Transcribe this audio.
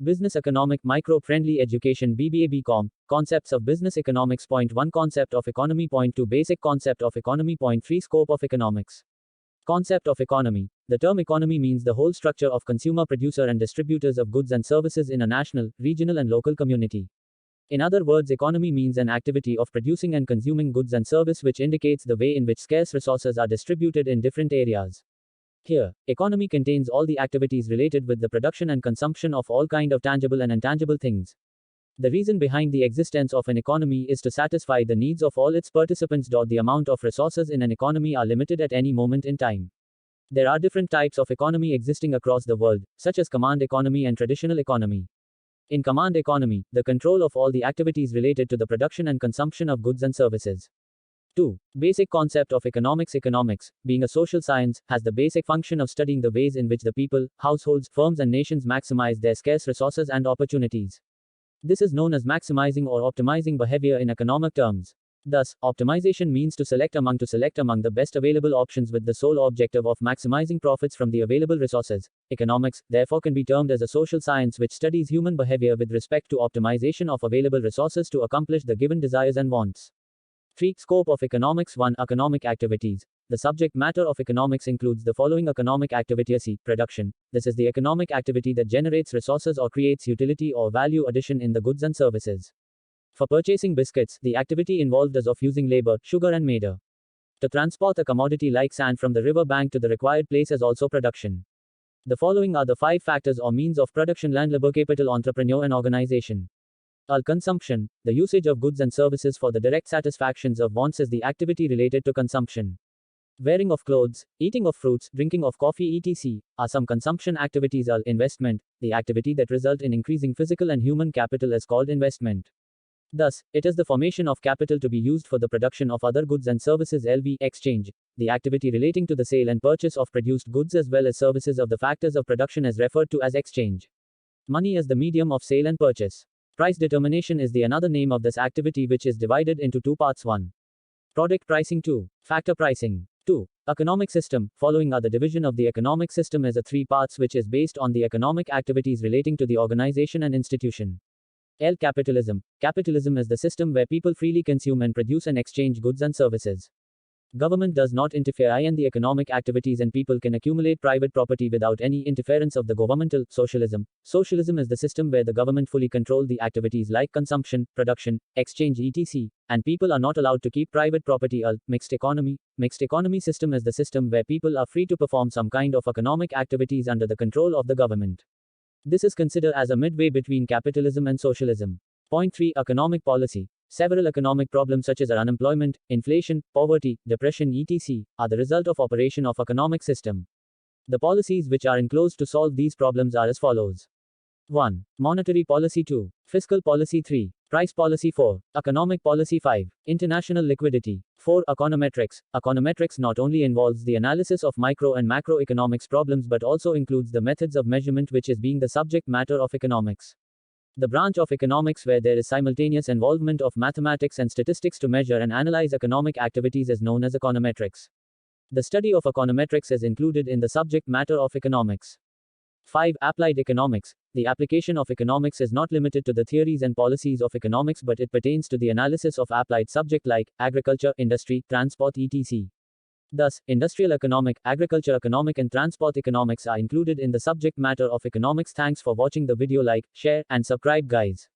Business Economic Micro-Friendly Education BBA BCom, Concepts of Business Economics. Point 1 Concept of Economy. Point 2 Basic Concept of Economy. Point 3 Scope of Economics. Concept of economy. The term economy means the whole structure of consumer, producer, and distributors of goods and services in a national, regional, and local community. In other words, economy means an activity of producing and consuming goods and service which indicates the way in which scarce resources are distributed in different areas. Here, economy contains all the activities related with the production and consumption of all kind of tangible and intangible things. The reason behind the existence of an economy is to satisfy the needs of all its participants. The amount of resources in an economy are limited at any moment in time. There are different types of economy existing across the world, such as command economy and traditional economy. In command economy, the control of all the activities related to the production and consumption of goods and services. 2. Basic concept of economics. Economics, being a social science, has the basic function of studying the ways in which the people, households, firms, and nations maximize their scarce resources and opportunities. This is known as maximizing or optimizing behavior in economic terms. Thus, optimization means to select among the best available options with the sole objective of maximizing profits from the available resources. Economics, therefore, can be termed as a social science which studies human behavior with respect to optimization of available resources to accomplish the given desires and wants. 3. Scope of economics. 1. Economic activities. The subject matter of economics includes the following economic activity. C. Production. This is the economic activity that generates resources or creates utility or value addition in the goods and services. For purchasing biscuits, the activity involved is of using labor, sugar, and maida. To transport a commodity like sand from the river bank to the required place is also production. The following are the 5 factors or means of production: land, labor, capital, entrepreneur, and organization. Consumption. The usage of goods and services for the direct satisfactions of wants is the activity related to consumption. Wearing of clothes, eating of fruits, drinking of coffee, etc. are some consumption activities. Investment. The activity that result in increasing physical and human capital is called investment. Thus, it is the formation of capital to be used for the production of other goods and services. Exchange. The activity relating to the sale and purchase of produced goods as well as services of the factors of production is referred to as exchange. Money is the medium of sale and purchase. Price determination is the another name of this activity, which is divided into 2 parts. 1. Product pricing. 2. Factor pricing. 2. Economic system. Following are the division of the economic system as a 3 parts, which is based on the economic activities relating to the organization and institution. Capitalism. Capitalism is the system where people freely consume and produce and exchange goods and services. Government does not interfere in the economic activities and people can accumulate private property without any interference of the governmental. Socialism. Socialism is the system where the government fully control the activities like consumption, production, exchange, etc. and people are not allowed to keep private property. Mixed economy. Mixed economy system is the system where people are free to perform some kind of economic activities under the control of the government. This is considered as a midway between capitalism and socialism. Point 3. Economic policy. Several economic problems such as unemployment, inflation, poverty, depression, etc. are the result of operation of economic system. The policies which are enclosed to solve these problems are as follows. 1. Monetary policy. 2. Fiscal policy. 3. Price policy. 4. Economic policy. 5. International liquidity. 4. Econometrics. Econometrics not only involves the analysis of micro and macroeconomics problems but also includes the methods of measurement, which is being the subject matter of economics. The branch of economics where there is simultaneous involvement of mathematics and statistics to measure and analyze economic activities is known as econometrics. The study of econometrics is included in the subject matter of economics. 5. Applied economics. The application of economics is not limited to the theories and policies of economics, but it pertains to the analysis of applied subject like agriculture, industry, transport, etc. Thus, industrial economic, agriculture economic, and transport economics are included in the subject matter of economics. Thanks for watching the video. Like, share, and subscribe, guys.